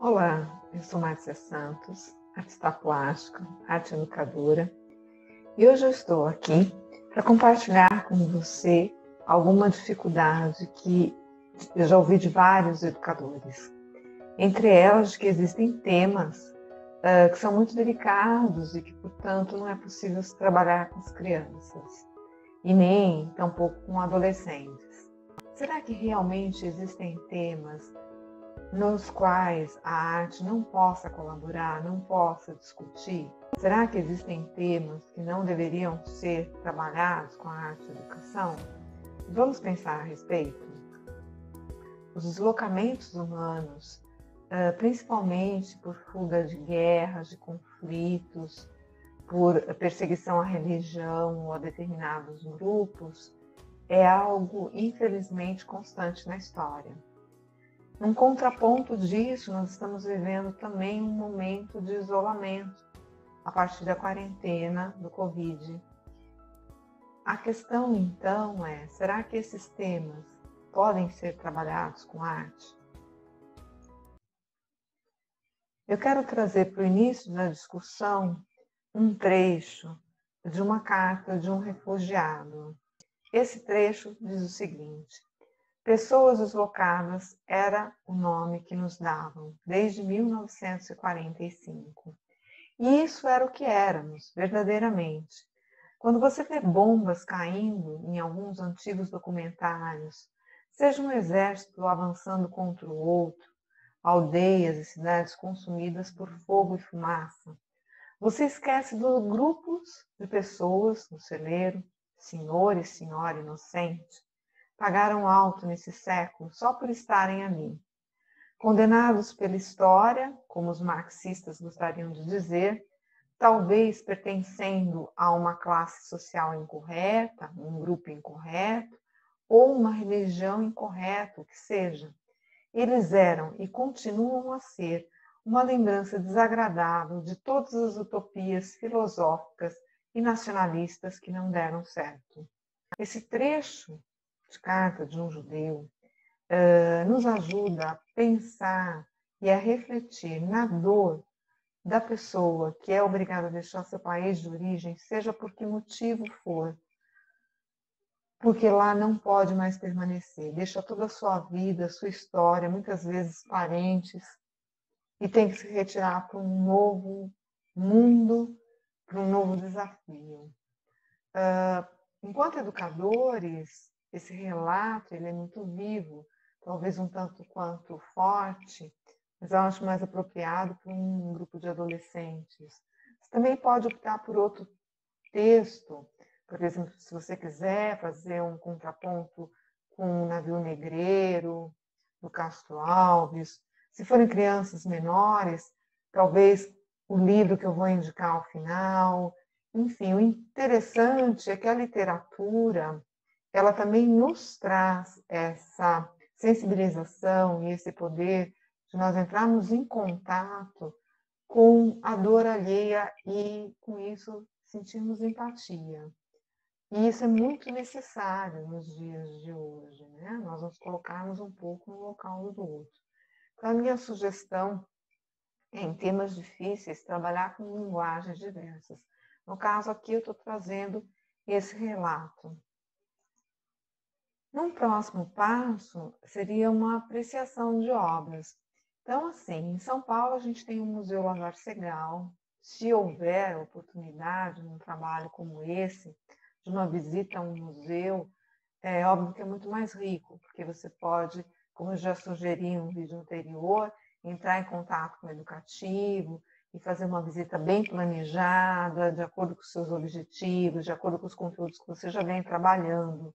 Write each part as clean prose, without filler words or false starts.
Olá, eu sou Márcia Santos, artista plástica, arte educadora, e hoje eu estou aqui para compartilhar com você alguma dificuldade que eu já ouvi de vários educadores. Entre elas, que existem temas que são muito delicados e que, portanto, não é possível se trabalhar com as crianças, e nem tampouco com adolescentes. Será que realmente existem temas nos quais a arte não possa colaborar, não possa discutir? Será que existem temas que não deveriam ser trabalhados com a arte e a educação? Vamos pensar a respeito. Os deslocamentos humanos, principalmente por fuga de guerras, de conflitos, por perseguição à religião ou a determinados grupos, é algo, infelizmente, constante na história. Num contraponto disso, nós estamos vivendo também um momento de isolamento a partir da quarentena do Covid. A questão, então, é: será que esses temas podem ser trabalhados com arte? Eu quero trazer para o início da discussão um trecho de uma carta de um refugiado. Esse trecho diz o seguinte: pessoas deslocadas era o nome que nos davam desde 1945. E isso era o que éramos, verdadeiramente. Quando você vê bombas caindo em alguns antigos documentários, seja um exército avançando contra o outro, aldeias e cidades consumidas por fogo e fumaça, você esquece dos grupos de pessoas no celeiro, senhor e senhora inocente, pagaram alto nesse século só por estarem ali. Condenados pela história, como os marxistas gostariam de dizer, talvez pertencendo a uma classe social incorreta, um grupo incorreto, ou uma religião incorreta, o que seja. Eles eram e continuam a ser uma lembrança desagradável de todas as utopias filosóficas e nacionalistas que não deram certo. Esse trecho de carta de um judeu nos ajuda a pensar e a refletir na dor da pessoa que é obrigada a deixar seu país de origem, seja por que motivo for, porque lá não pode mais permanecer, deixa toda a sua vida, sua história, muitas vezes parentes, e tem que se retirar para um novo mundo, para um novo desafio. Enquanto educadores, esse relato ele é muito vivo, talvez um tanto quanto forte, mas eu acho mais apropriado para um grupo de adolescentes. Você também pode optar por outro texto, por exemplo, se você quiser fazer um contraponto com o Navio Negreiro, do Castro Alves. Se forem crianças menores, talvez o livro que eu vou indicar ao final. Enfim, o interessante é que a literatura, ela também nos traz essa sensibilização e esse poder de nós entrarmos em contato com a dor alheia e, com isso, sentirmos empatia. E isso é muito necessário nos dias de hoje, né? Nós nos colocarmos um pouco no local do outro. Então, a minha sugestão é, em temas difíceis, trabalhar com linguagens diversas. No caso aqui, eu estou trazendo esse relato. Num próximo passo, seria uma apreciação de obras. Então, assim, em São Paulo a gente tem o Museu Lazar Segall. Se houver oportunidade num trabalho como esse, de uma visita a um museu, é óbvio que é muito mais rico, porque você pode, como eu já sugeri em um vídeo anterior, entrar em contato com o educativo e fazer uma visita bem planejada, de acordo com os seus objetivos, de acordo com os conteúdos que você já vem trabalhando.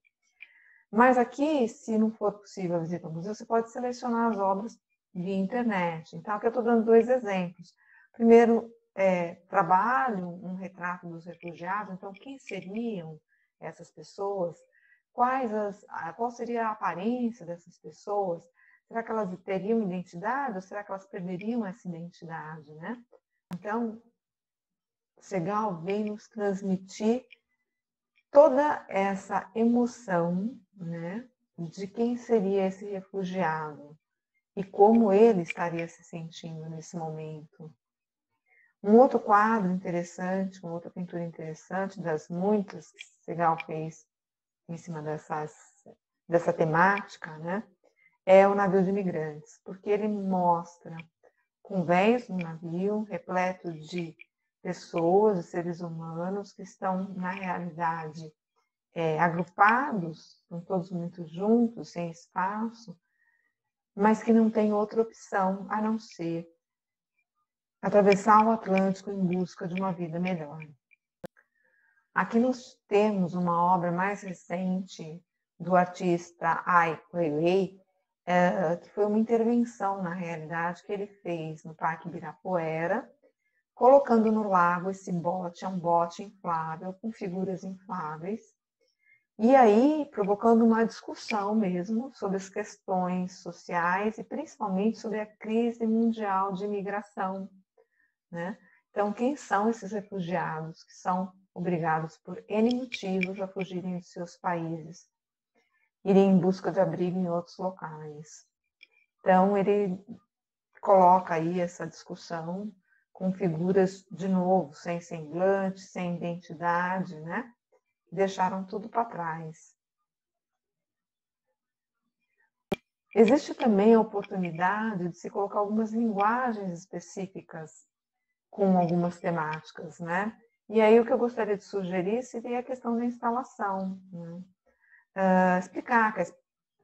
Mas aqui, se não for possível a visita ao museu, você pode selecionar as obras via internet. Então, aqui eu estou dando dois exemplos. Primeiro, trabalho um retrato dos refugiados. Então, quem seriam essas pessoas? Qual seria a aparência dessas pessoas? Será que elas teriam identidade ou será que elas perderiam essa identidade, né? Então, Segall vem nos transmitir toda essa emoção, né, de quem seria esse refugiado e como ele estaria se sentindo nesse momento. Um outro quadro interessante, uma outra pintura interessante, das muitas que Segal fez em cima dessa temática, né, é o navio de imigrantes, porque ele mostra convés no navio, repleto de pessoas, de seres humanos que estão, na realidade, agrupados, estão todos muito juntos, sem espaço, mas que não tem outra opção a não ser atravessar o Atlântico em busca de uma vida melhor. Aqui nós temos uma obra mais recente do artista Ai Weiwei, que foi uma intervenção, na realidade, que ele fez no Parque Ibirapuera, colocando no lago esse bote, é um bote inflável, com figuras infláveis, e aí provocando uma discussão mesmo sobre as questões sociais e principalmente sobre a crise mundial de imigração, né? Então, quem são esses refugiados que são obrigados por N motivos a fugirem de seus países, irem em busca de abrigo em outros locais? Então, ele coloca aí essa discussão com figuras, de novo, sem semblante, sem identidade, né? Deixaram tudo para trás. Existe também a oportunidade de se colocar algumas linguagens específicas com algumas temáticas, né? E aí o que eu gostaria de sugerir seria a questão da instalação, né? Explicar que a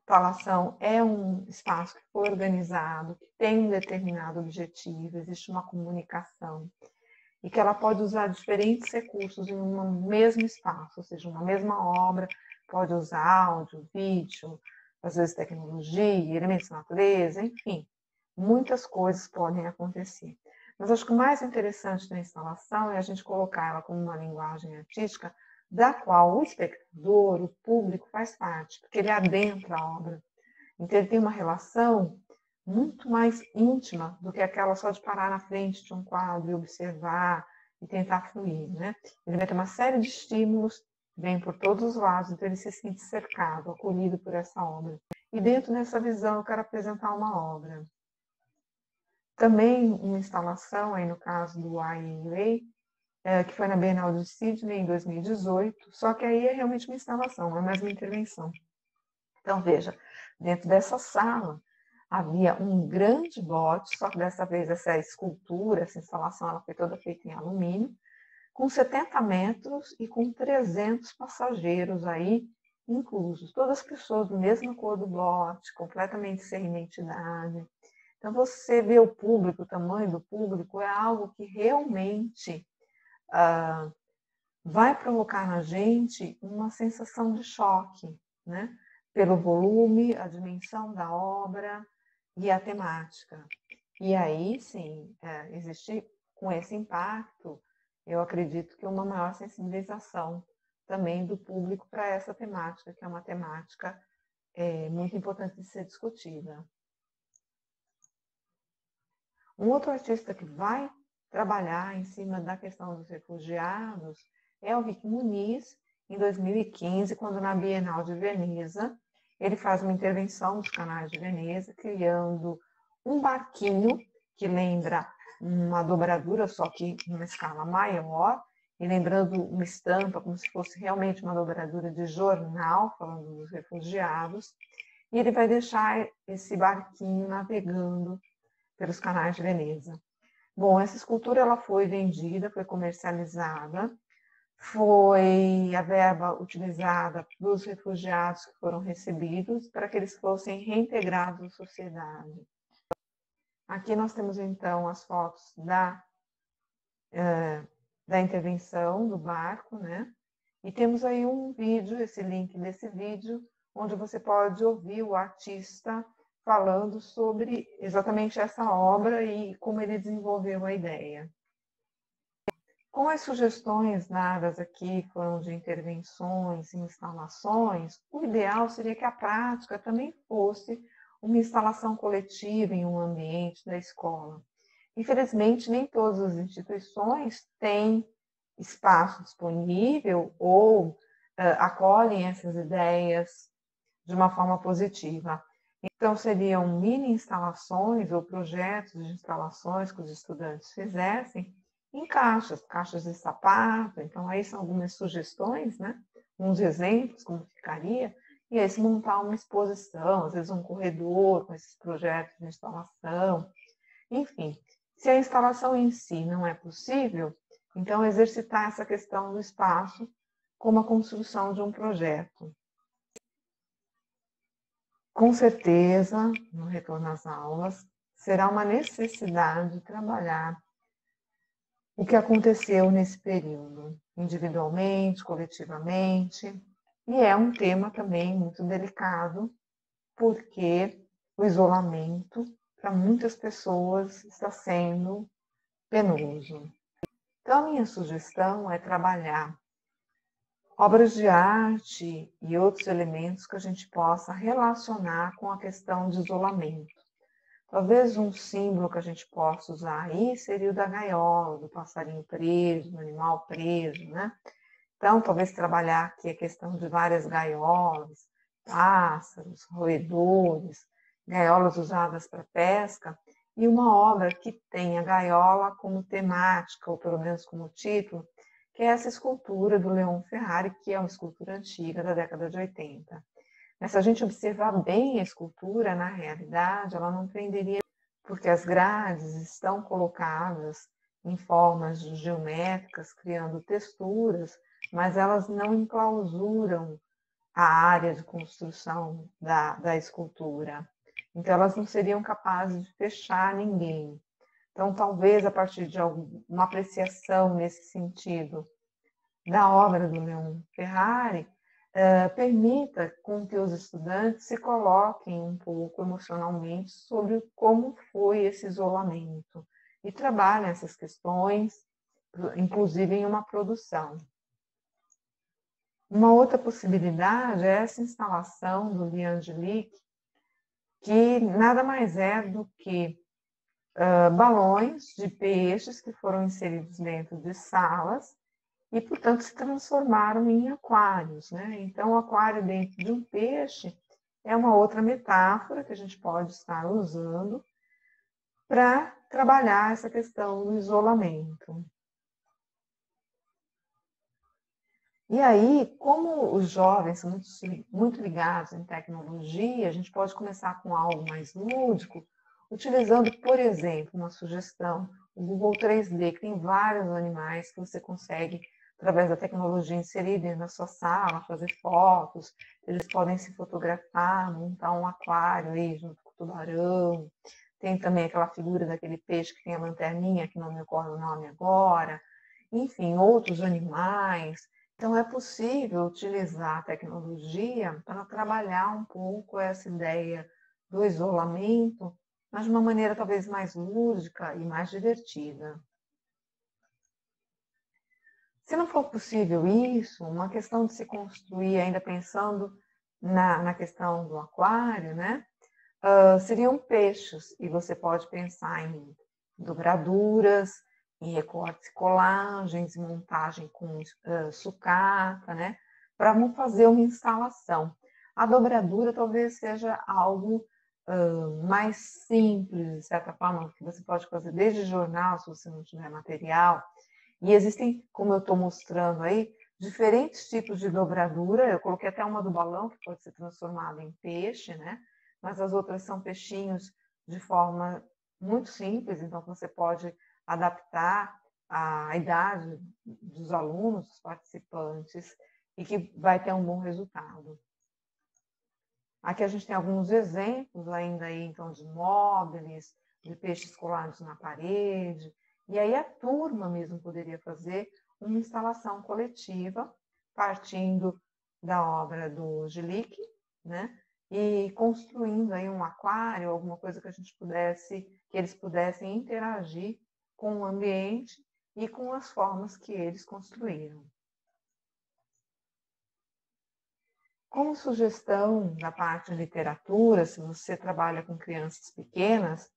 instalação é um espaço que foi organizado, que tem um determinado objetivo, existe uma comunicação, e que ela pode usar diferentes recursos em um mesmo espaço, ou seja, uma mesma obra, pode usar áudio, vídeo, às vezes tecnologia, elementos da natureza, enfim, muitas coisas podem acontecer. Mas acho que o mais interessante da instalação é a gente colocar ela como uma linguagem artística da qual o espectador, o público, faz parte, porque ele adentra a obra. Então, ele tem uma relação muito mais íntima do que aquela só de parar na frente de um quadro e observar e tentar fluir, né? Ele vai ter uma série de estímulos, vem por todos os lados, então ele se sente cercado, acolhido por essa obra. E dentro dessa visão, eu quero apresentar uma obra. Também uma instalação, aí no caso do Ai Weiwei, que foi na Bienal de Sydney em 2018, só que aí é realmente uma instalação, não é mais uma intervenção. Então, veja, dentro dessa sala havia um grande bote, só que dessa vez essa escultura, essa instalação, ela foi toda feita em alumínio, com 70 metros e com 300 passageiros aí inclusos. Todas as pessoas da mesma cor do bote, completamente sem identidade. Então, você vê o público, o tamanho do público, é algo que realmente vai provocar na gente uma sensação de choque, né? Pelo volume, a dimensão da obra e a temática. E aí, sim, existe com esse impacto, eu acredito que uma maior sensibilização também do público para essa temática, que é uma temática muito importante de ser discutida. Um outro artista que vai trabalhar em cima da questão dos refugiados é o Rick Muniz, em 2015, quando na Bienal de Veneza, ele faz uma intervenção dos canais de Veneza, criando um barquinho que lembra uma dobradura, só que em uma escala maior, e lembrando uma estampa, como se fosse realmente uma dobradura de jornal, falando dos refugiados, e ele vai deixar esse barquinho navegando pelos canais de Veneza. Bom, essa escultura ela foi vendida, foi comercializada, foi a verba utilizada para os refugiados que foram recebidos, para que eles fossem reintegrados à sociedade. Aqui nós temos, então, as fotos da intervenção do barco, né? E temos aí um vídeo, esse link desse vídeo, onde você pode ouvir o artista falando sobre exatamente essa obra e como ele desenvolveu a ideia. Com as sugestões dadas aqui foram de intervenções e instalações, o ideal seria que a prática também fosse uma instalação coletiva em um ambiente da escola. Infelizmente, nem todas as instituições têm espaço disponível ou acolhem essas ideias de uma forma positiva. Então, seriam mini instalações ou projetos de instalações que os estudantes fizessem em caixas de sapato. Então, aí são algumas sugestões, né? Uns exemplos, como ficaria, e aí se montar uma exposição, às vezes um corredor com esses projetos de instalação. Enfim, se a instalação em si não é possível, então exercitar essa questão do espaço como a construção de um projeto. Com certeza, no retorno às aulas, será uma necessidade trabalhar o que aconteceu nesse período, individualmente, coletivamente, e é um tema também muito delicado, porque o isolamento, para muitas pessoas, está sendo penoso. Então, a minha sugestão é trabalhar obras de arte e outros elementos que a gente possa relacionar com a questão de isolamento. Talvez um símbolo que a gente possa usar aí seria o da gaiola, do passarinho preso, do animal preso, né? Então, talvez trabalhar aqui a questão de várias gaiolas, pássaros, roedores, gaiolas usadas para pesca, e uma obra que tenha gaiola como temática, ou pelo menos como título, que é essa escultura do Leon Ferrari, que é uma escultura antiga da década de 80. Mas se a gente observar bem a escultura, na realidade, ela não prenderia, porque as grades estão colocadas em formas geométricas, criando texturas, mas elas não enclausuram a área de construção da escultura. Então, elas não seriam capazes de fechar ninguém. Então, talvez, a partir de uma apreciação nesse sentido da obra do Leon Ferrari, permita com que os estudantes se coloquem um pouco emocionalmente sobre como foi esse isolamento e trabalhem essas questões, inclusive em uma produção. Uma outra possibilidade é essa instalação do Lee Angelique, que nada mais é do que balões de peixes que foram inseridos dentro de salas e, portanto, se transformaram em aquários, né? Então, o aquário dentro de um peixe é uma outra metáfora que a gente pode estar usando para trabalhar essa questão do isolamento. E aí, como os jovens são muito ligados em tecnologia, a gente pode começar com algo mais lúdico, utilizando, por exemplo, uma sugestão, o Google 3D, que tem vários animais que você consegue, através da tecnologia, inserir dentro da sua sala, fazer fotos, eles podem se fotografar, montar um aquário aí junto com o tubarão. Tem também aquela figura daquele peixe que tem a lanterninha, que não me recordo o nome agora. Enfim, outros animais. Então, é possível utilizar a tecnologia para trabalhar um pouco essa ideia do isolamento, mas de uma maneira talvez mais lúdica e mais divertida. Se não for possível isso, uma questão de se construir, ainda pensando na questão do aquário, né? Seriam peixes, e você pode pensar em dobraduras, em recortes e colagens, montagem com sucata, né? Para fazer uma instalação. A dobradura talvez seja algo mais simples, de certa forma, que você pode fazer desde jornal, se você não tiver material. E existem, como eu estou mostrando aí, diferentes tipos de dobradura. Eu coloquei até uma do balão, que pode ser transformada em peixe, né? Mas as outras são peixinhos de forma muito simples, então você pode adaptar à idade dos alunos, dos participantes, e que vai ter um bom resultado. Aqui a gente tem alguns exemplos ainda aí, então, de móveis, de peixes colados na parede, e aí a turma mesmo poderia fazer uma instalação coletiva, partindo da obra do Angelique, né? E construindo aí um aquário, alguma coisa que que eles pudessem interagir com o ambiente e com as formas que eles construíram. Como sugestão da parte de literatura, se você trabalha com crianças pequenas,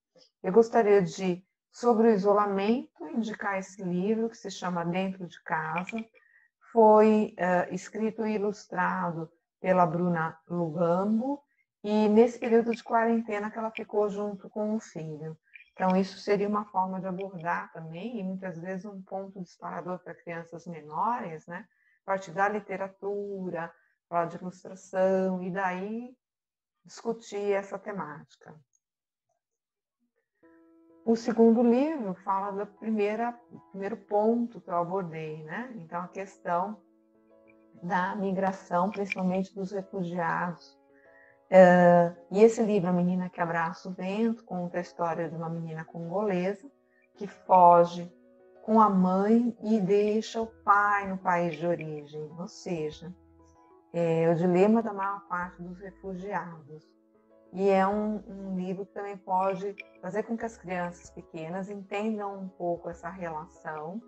eu gostaria de, sobre o isolamento, indicar esse livro que se chama Dentro de Casa. Foi escrito e ilustrado pela Bruna Lugambo e nesse período de quarentena que ela ficou junto com o filho. Então, isso seria uma forma de abordar também, e muitas vezes um ponto disparador para crianças menores, né? A partir da literatura, falar de ilustração, e daí discutir essa temática. O segundo livro fala do primeiro ponto que eu abordei, né? Então, a questão da migração, principalmente dos refugiados. E esse livro, A Menina que Abraça o Vento, conta a história de uma menina congolesa que foge com a mãe e deixa o pai no país de origem, ou seja, é o dilema da maior parte dos refugiados. E é um livro que também pode fazer com que as crianças pequenas entendam um pouco essa relação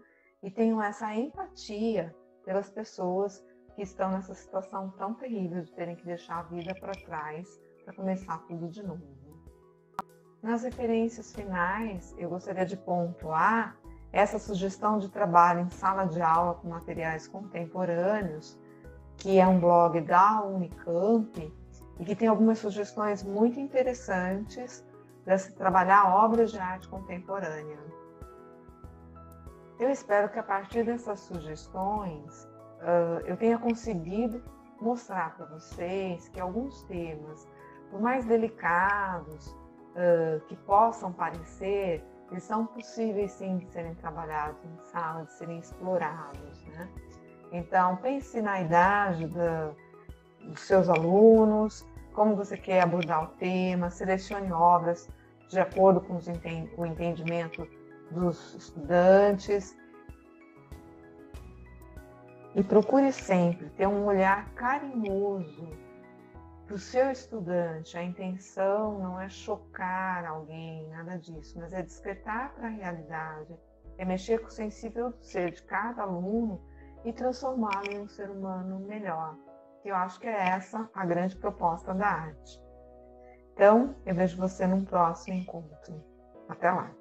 e tenham essa empatia pelas pessoas que estão nessa situação tão terrível de terem que deixar a vida para trás para começar tudo de novo. Nas referências finais, eu gostaria de pontuar essa sugestão de trabalho em sala de aula com materiais contemporâneos, que é um blog da Unicamp e que tem algumas sugestões muito interessantes para se trabalhar obras de arte contemporânea. Eu espero que a partir dessas sugestões eu tenha conseguido mostrar para vocês que alguns temas, por mais delicados que possam parecer, eles são possíveis sim de serem trabalhados em sala, de serem explorados, né? Então, pense na idade dos seus alunos, como você quer abordar o tema, selecione obras de acordo com o entendimento dos estudantes e procure sempre ter um olhar carinhoso para o seu estudante. A intenção não é chocar alguém, nada disso, mas é despertar para a realidade, é mexer com o sensível do ser de cada aluno e transformá-lo em um ser humano melhor. Eu acho que é essa a grande proposta da arte. Então, eu vejo você num próximo encontro. Até lá!